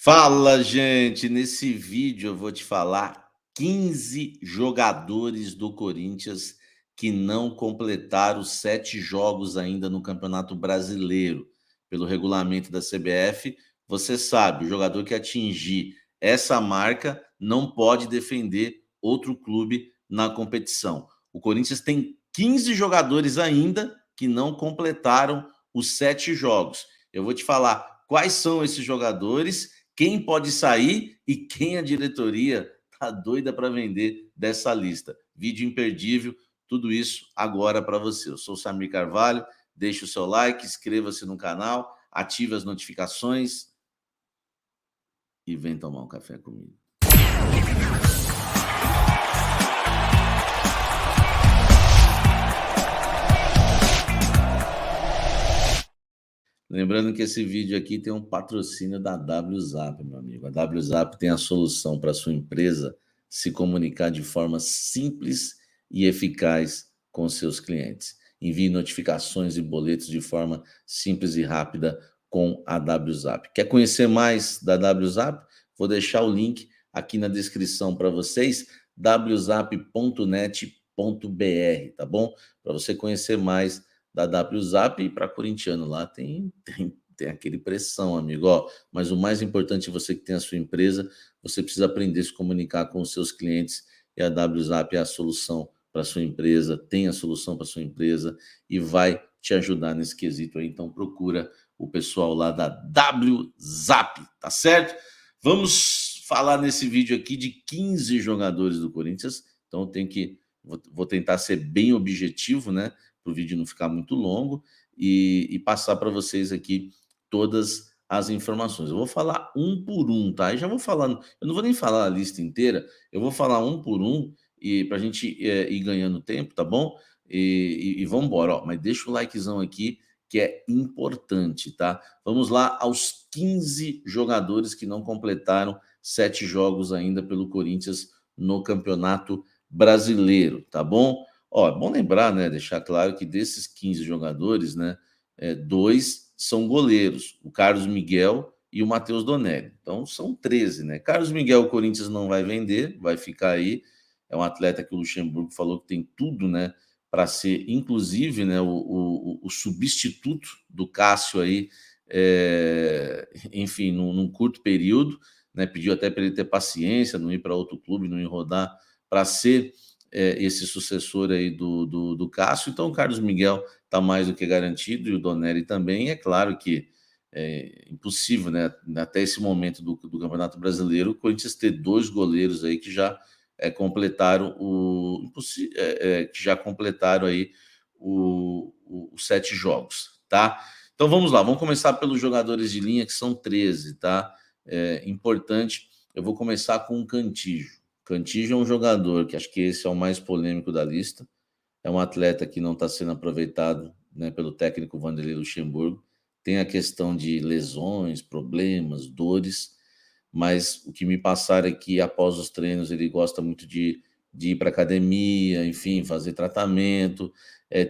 Fala, gente! Nesse vídeo eu vou te falar 15 jogadores do Corinthians que não completaram os 7 jogos ainda no Campeonato Brasileiro. Pelo regulamento da CBF, você sabe, o jogador que atingir essa marca não pode defender outro clube na competição. O Corinthians tem 15 jogadores ainda que não completaram os 7 jogos. Eu vou te falar quais são esses jogadores, quem pode sair e quem a diretoria tá doida para vender dessa lista. Vídeo imperdível, tudo isso agora para você. Eu sou o Samir Carvalho, deixe o seu like, inscreva-se no canal, ative as notificações e vem tomar um café comigo. Lembrando que esse vídeo aqui tem um patrocínio da WZap, meu amigo. A WZap tem a solução para sua empresa se comunicar de forma simples e eficaz com seus clientes. Envie notificações e boletos de forma simples e rápida com a WZap. Quer conhecer mais da WZap? Vou deixar o link aqui na descrição para vocês, wzap.net.br, tá bom? Para você conhecer mais da WZap, e para corintiano lá tem aquele pressão, amigo. Ó, mas o mais importante, você que tem a sua empresa, você precisa aprender a se comunicar com os seus clientes, e a WZap é a solução para sua empresa, tem a solução para sua empresa e vai te ajudar nesse quesito aí. Então procura o pessoal lá da WZap, tá certo? Vamos falar nesse vídeo aqui de 15 jogadores do Corinthians, então vou tentar ser bem objetivo, né? Para o vídeo não ficar muito longo, e passar para vocês aqui todas as informações. Eu vou falar um por um, tá? E já vou falando, eu não vou nem falar a lista inteira, eu vou falar um por um, e para a gente ir ganhando tempo, tá bom? E vamos embora, ó. Mas deixa o likezão aqui, que é importante, tá? Vamos lá aos 15 jogadores que não completaram 7 jogos ainda pelo Corinthians no Campeonato Brasileiro, tá bom? Ó, é bom lembrar, né, deixar claro que desses 15 jogadores, né, 2 são goleiros, o Carlos Miguel e o Matheus Donelli. Então são 13, né? Carlos Miguel o Corinthians não vai vender, vai ficar aí. É um atleta que o Luxemburgo falou que tem tudo, né, para ser, inclusive, né, o substituto do Cássio aí, enfim, num curto período, né? Pediu até para ele ter paciência, não ir para outro clube, não ir rodar, para ser esse sucessor aí do Cássio. Então o Carlos Miguel está mais do que garantido, e o Donelli também. É claro que é impossível, né, até esse momento do Campeonato Brasileiro, o Corinthians ter 2 goleiros aí que já completaram que já completaram aí os 7 jogos, tá? Então vamos lá, vamos começar pelos jogadores de linha, que são 13, tá? Importante, eu vou começar com o Cantillo. Cantillo é um jogador que acho que esse é o mais polêmico da lista. É um atleta que não está sendo aproveitado, né, pelo técnico Vanderlei Luxemburgo. Tem a questão de lesões, problemas, dores, mas o que me passaram é que após os treinos ele gosta muito de ir para academia, enfim, fazer tratamento.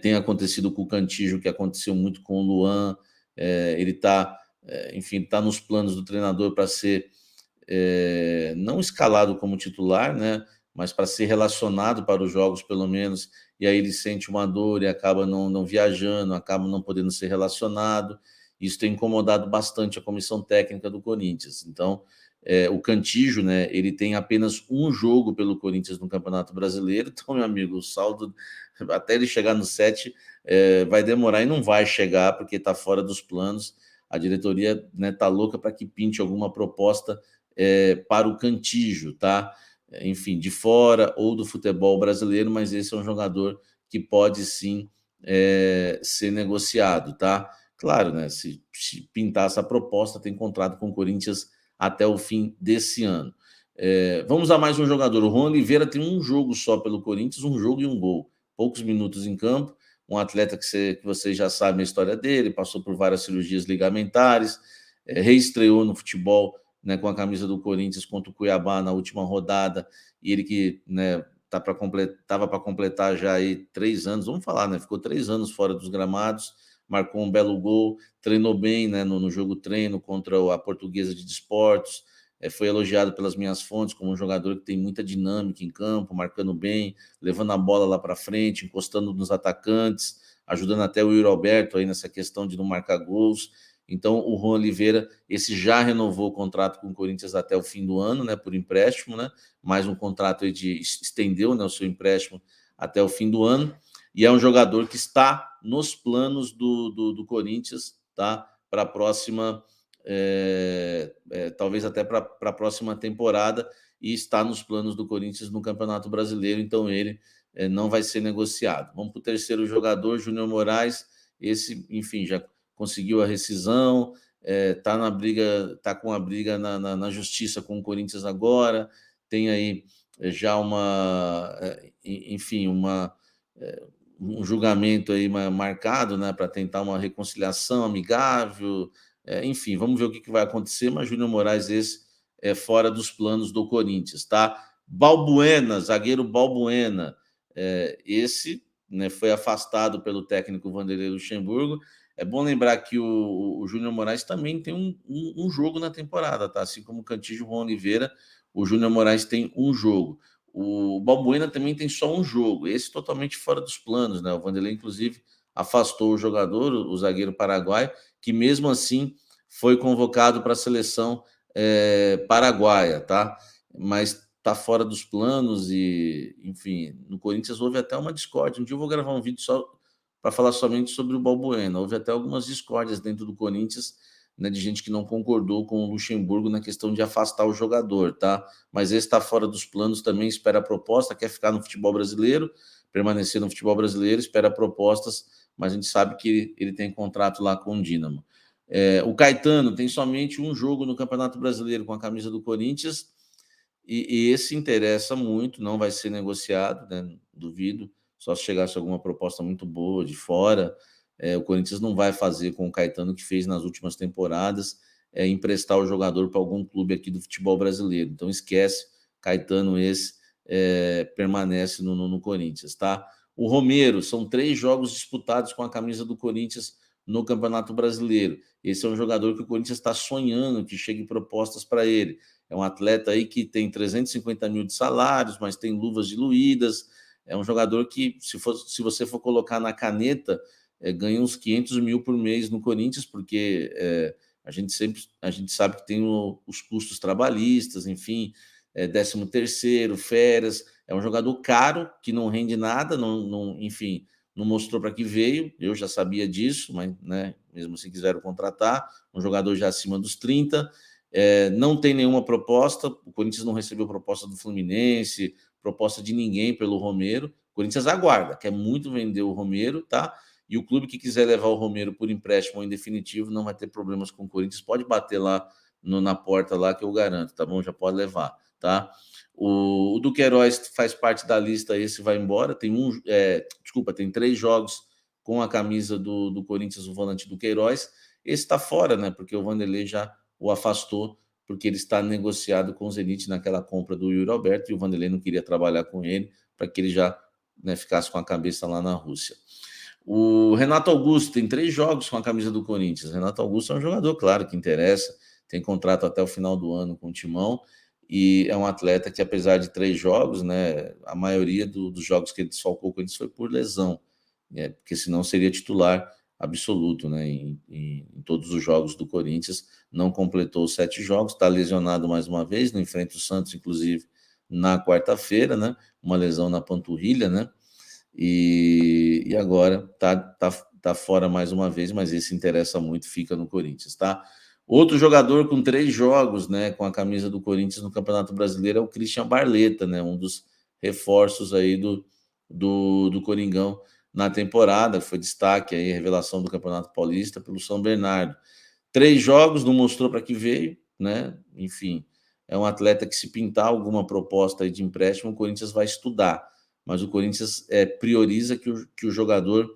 Tem acontecido com o Cantillo, que aconteceu muito com o Luan. Ele está, enfim, está nos planos do treinador para ser não escalado como titular, né? Mas para ser relacionado para os jogos, pelo menos, e aí ele sente uma dor e acaba não viajando, acaba não podendo ser relacionado. Isso tem incomodado bastante a comissão técnica do Corinthians. Então, o Cantillo, né, ele tem apenas um jogo pelo Corinthians no Campeonato Brasileiro. Então, meu amigo, o saldo, até ele chegar no 7, vai demorar, e não vai chegar, porque está fora dos planos. A diretoria, né, tá louca para que pinte alguma proposta para o Cantillo, tá? Enfim, de fora ou do futebol brasileiro, mas esse é um jogador que pode sim ser negociado, tá? Claro, né? Se pintar essa proposta, tem contrato com o Corinthians até o fim desse ano. Vamos a mais um jogador. O Juan Oliveira tem um jogo só pelo Corinthians, um jogo e um gol. Poucos minutos em campo. Um atleta que vocês já sabem a história dele, passou por várias cirurgias ligamentares, reestreou no futebol, né, com a camisa do Corinthians contra o Cuiabá na última rodada, e ele que, né, estava para completar já aí 3 anos, vamos falar, né, ficou 3 anos fora dos gramados, marcou um belo gol, treinou bem, né, no jogo treino contra a Portuguesa de Desportos, foi elogiado pelas minhas fontes como um jogador que tem muita dinâmica em campo, marcando bem, levando a bola lá para frente, encostando nos atacantes, ajudando até o Yuri Alberto aí nessa questão de não marcar gols. Então, o Juan Oliveira, esse já renovou o contrato com o Corinthians até o fim do ano, né, por empréstimo, né, mais um contrato aí de estendeu, né, o seu empréstimo até o fim do ano, e é um jogador que está nos planos do Corinthians, tá, para a próxima, talvez até para a próxima temporada, e está nos planos do Corinthians no Campeonato Brasileiro, então ele não vai ser negociado. Vamos para o terceiro jogador, Júnior Moraes, esse, enfim, já conseguiu a rescisão, está na briga, está com a briga na justiça com o Corinthians agora, tem aí já uma, enfim, um julgamento aí marcado, né, para tentar uma reconciliação amigável, enfim, vamos ver o que vai acontecer, mas Júnior Moraes esse é fora dos planos do Corinthians, tá? Balbuena, zagueiro Balbuena, esse, né, foi afastado pelo técnico Vanderlei Luxemburgo. É bom lembrar que o Júnior Moraes também tem um jogo na temporada, tá? Assim como o Cantígio e o Juan Oliveira, o Júnior Moraes tem um jogo. O Balbuena também tem só um jogo, esse totalmente fora dos planos, né? O Vanderlei, inclusive, afastou o jogador, o zagueiro paraguaio, que mesmo assim foi convocado para a seleção paraguaia, tá? Mas está fora dos planos e, enfim, no Corinthians houve até uma discórdia. Um dia eu vou gravar um vídeo só para falar somente sobre o Balbuena. Houve até algumas discórdias dentro do Corinthians, né, de gente que não concordou com o Luxemburgo na questão de afastar o jogador, tá? Mas esse está fora dos planos também, espera a proposta, quer ficar no futebol brasileiro, permanecer no futebol brasileiro, espera propostas, mas a gente sabe que ele tem contrato lá com o Dínamo. O Caetano tem somente um jogo no Campeonato Brasileiro com a camisa do Corinthians, e esse interessa muito, não vai ser negociado, né? Duvido, só se chegasse alguma proposta muito boa de fora. O Corinthians não vai fazer com o Caetano que fez nas últimas temporadas, emprestar o jogador para algum clube aqui do futebol brasileiro. Então esquece, Caetano esse permanece no Corinthians, tá? O Romero, são 3 jogos disputados com a camisa do Corinthians no Campeonato Brasileiro. Esse é um jogador que o Corinthians está sonhando que chegue propostas para ele. É um atleta aí que tem 350 mil de salários, mas tem luvas diluídas. É um jogador que, se você for colocar na caneta, ganha uns 500 mil por mês no Corinthians, porque a gente sabe que tem os custos trabalhistas, enfim, 13º, férias. É um jogador caro, que não rende nada, enfim, não mostrou para que veio. Eu já sabia disso, mas, né, mesmo assim quiseram contratar. Um jogador já acima dos 30. Não tem nenhuma proposta, o Corinthians não recebeu proposta do Fluminense, proposta de ninguém pelo Romero. O Corinthians aguarda, quer muito vender o Romero, tá? E o clube que quiser levar o Romero por empréstimo ou em definitivo não vai ter problemas com o Corinthians, pode bater lá na porta lá que eu garanto, tá bom? Já pode levar, tá? O Duqueiroz faz parte da lista, esse vai embora. Tem 3 jogos com a camisa do Corinthians, o volante Duqueiroz. Esse está fora, né? Porque o Vanderlei já o afastou, porque ele está negociado com o Zenit naquela compra do Yuri Alberto, e o Vanderlei não queria trabalhar com ele, para que ele já, né, ficasse com a cabeça lá na Rússia. O Renato Augusto tem 3 jogos com a camisa do Corinthians. O Renato Augusto é um jogador, claro, que interessa, tem contrato até o final do ano com o Timão, e é um atleta que, apesar de 3 jogos, né, a maioria dos jogos que ele desfalcou o Corinthians foi por lesão, né, porque senão seria titular absoluto, né, em todos os jogos do Corinthians. Não completou os 7 jogos, está lesionado mais uma vez, não enfrenta o Santos, inclusive, na quarta-feira, né, uma lesão na panturrilha, né, e agora tá fora mais uma vez, mas esse interessa muito, fica no Corinthians, tá? Outro jogador com 3 jogos, né, com a camisa do Corinthians no Campeonato Brasileiro é o Christian Barleta, né, um dos reforços aí do Coringão na temporada, foi destaque aí, revelação do Campeonato Paulista pelo São Bernardo. 3 jogos, não mostrou para que veio, né? Enfim, é um atleta que, se pintar alguma proposta aí de empréstimo, o Corinthians vai estudar, mas o Corinthians prioriza que o jogador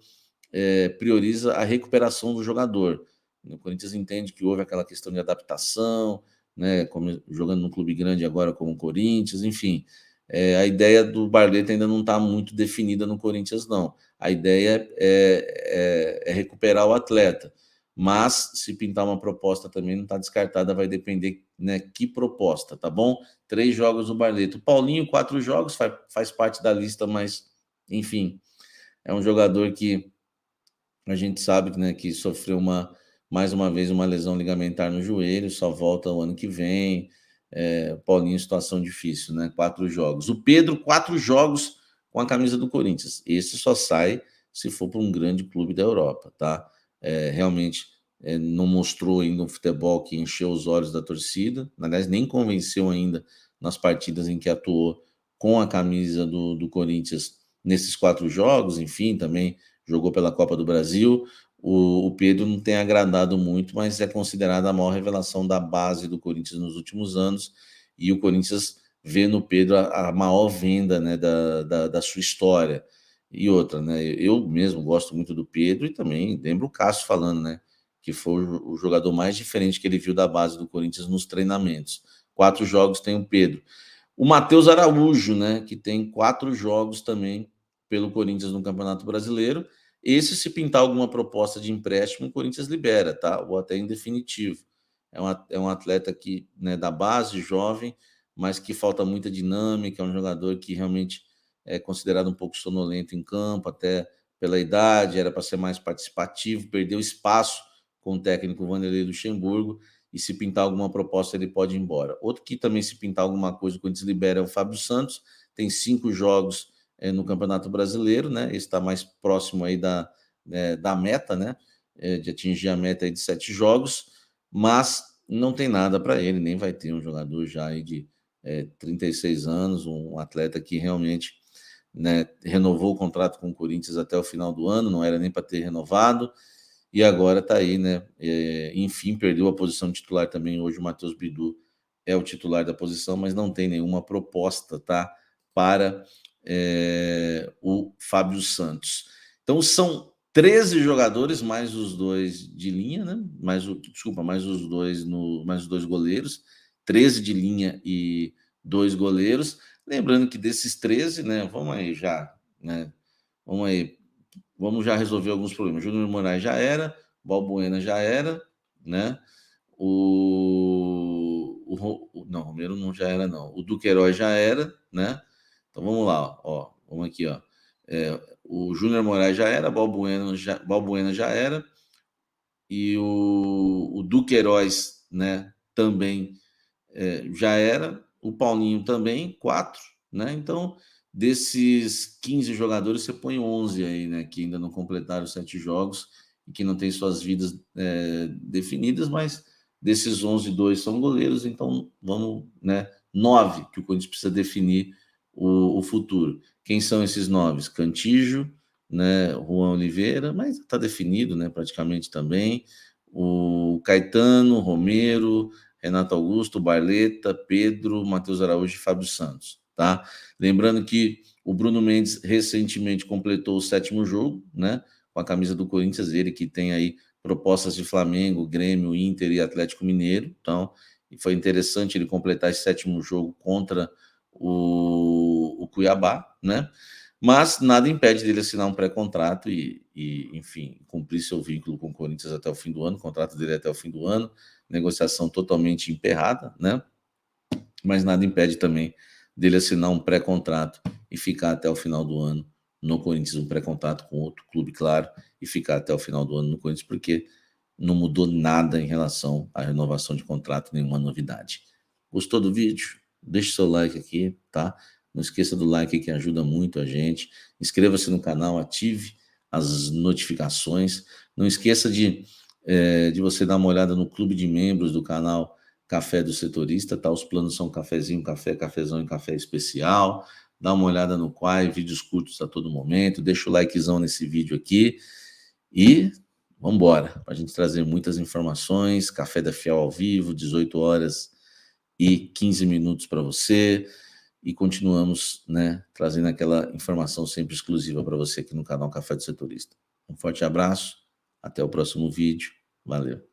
prioriza a recuperação do jogador. O Corinthians entende que houve aquela questão de adaptação, né? Jogando num clube grande agora como o Corinthians, enfim. a ideia do Barleta ainda não está muito definida no Corinthians, não. A ideia é recuperar o atleta, mas se pintar uma proposta também não está descartada, vai depender, né, que proposta, tá bom? 3 jogos no Barleta. O Paulinho, 4 jogos, faz parte da lista, mas, enfim, é um jogador que a gente sabe, né, que sofreu mais uma vez uma lesão ligamentar no joelho, só volta o ano que vem. Paulinho, situação difícil, né? 4 jogos. O Pedro, 4 jogos com a camisa do Corinthians. Esse só sai se for para um grande clube da Europa, tá? Realmente não mostrou ainda um futebol que encheu os olhos da torcida. Aliás, nem convenceu ainda nas partidas em que atuou com a camisa do Corinthians nesses 4 jogos. Enfim, também jogou pela Copa do Brasil. O Pedro não tem agradado muito, mas é considerado a maior revelação da base do Corinthians nos últimos anos, e o Corinthians vê no Pedro a maior venda, né, da sua história. E outra, né, eu mesmo gosto muito do Pedro, e também lembro o Cássio falando, né, que foi o jogador mais diferente que ele viu da base do Corinthians nos treinamentos. 4 jogos tem o Pedro. O Matheus Araújo, né, que tem 4 jogos também pelo Corinthians no Campeonato Brasileiro. Esse, se pintar alguma proposta de empréstimo, o Corinthians libera, tá? Ou até em definitivo. É um atleta que, né, da base, jovem, mas que falta muita dinâmica, é um jogador que realmente é considerado um pouco sonolento em campo, até pela idade, era para ser mais participativo, perdeu espaço com o técnico Vanderlei Luxemburgo, e se pintar alguma proposta ele pode ir embora. Outro que também, se pintar alguma coisa, o Corinthians libera, é o Fábio Santos, tem 5 jogos no Campeonato Brasileiro, né? Esse está mais próximo aí da meta, né? De atingir a meta aí de 7 jogos, mas não tem nada para ele, nem vai ter. Um jogador já aí de 36 anos, um atleta que realmente, né, renovou o contrato com o Corinthians até o final do ano, não era nem para ter renovado, e agora está aí, né? Enfim, perdeu a posição de titular também. Hoje o Matheus Bidu é o titular da posição, mas não tem nenhuma proposta, tá? Para o Fábio Santos. Então são 13 jogadores, mais os 2 de linha, né? Mais os dois goleiros, 13 de linha e 2 goleiros. Lembrando que desses 13, né? Vamos aí já, né? Vamos já resolver alguns problemas. Júnior Moraes já era, Balbuena já era, né? Não, Romero não já era, não. O Duqueiroz já era, né? Então vamos lá, ó. Vamos aqui, ó. O Júnior Moraes já era, Balbuena já era, e o Duqueiroz, né? Também já era, o Paulinho também, 4, né? Então, desses 15 jogadores, você põe 11 aí, né? Que ainda não completaram 7 jogos e que não têm suas vidas definidas, mas desses 11, 2 são goleiros, então vamos, né? 9 que o Corinthians precisa definir o futuro. Quem são esses 9? Cantígio, né? Juan Oliveira, mas está definido, né? Praticamente também. O Caetano, Romero, Renato Augusto, Barleta, Pedro, Matheus Araújo e Fábio Santos, tá? Lembrando que o Bruno Mendes recentemente completou o 7º jogo, né? Com a camisa do Corinthians, ele que tem aí propostas de Flamengo, Grêmio, Inter e Atlético Mineiro. Então, foi interessante ele completar esse 7º jogo contra o Cuiabá, né? Mas nada impede dele assinar um pré-contrato enfim, cumprir seu vínculo com o Corinthians até o fim do ano. O contrato dele é até o fim do ano, negociação totalmente emperrada, né? Mas nada impede também dele assinar um pré-contrato e ficar até o final do ano no Corinthians, um pré-contrato com outro clube, claro, e ficar até o final do ano no Corinthians, porque não mudou nada em relação à renovação de contrato, nenhuma novidade. Gostou do vídeo? Deixe seu like aqui, tá? Não esqueça do like, que ajuda muito a gente. Inscreva-se no canal, ative as notificações. Não esqueça de você dar uma olhada no clube de membros do canal Café do Setorista, tá? Os planos são cafezinho, café, cafezão e café especial. Dá uma olhada no Quai, vídeos curtos a todo momento. Deixa o likezão nesse vídeo aqui e vamos embora, para a gente trazer muitas informações. Café da Fiel ao vivo, 18 horas e 15 minutos para você. E continuamos, né, trazendo aquela informação sempre exclusiva para você aqui no canal Café do Setorista. Um forte abraço, até o próximo vídeo. Valeu.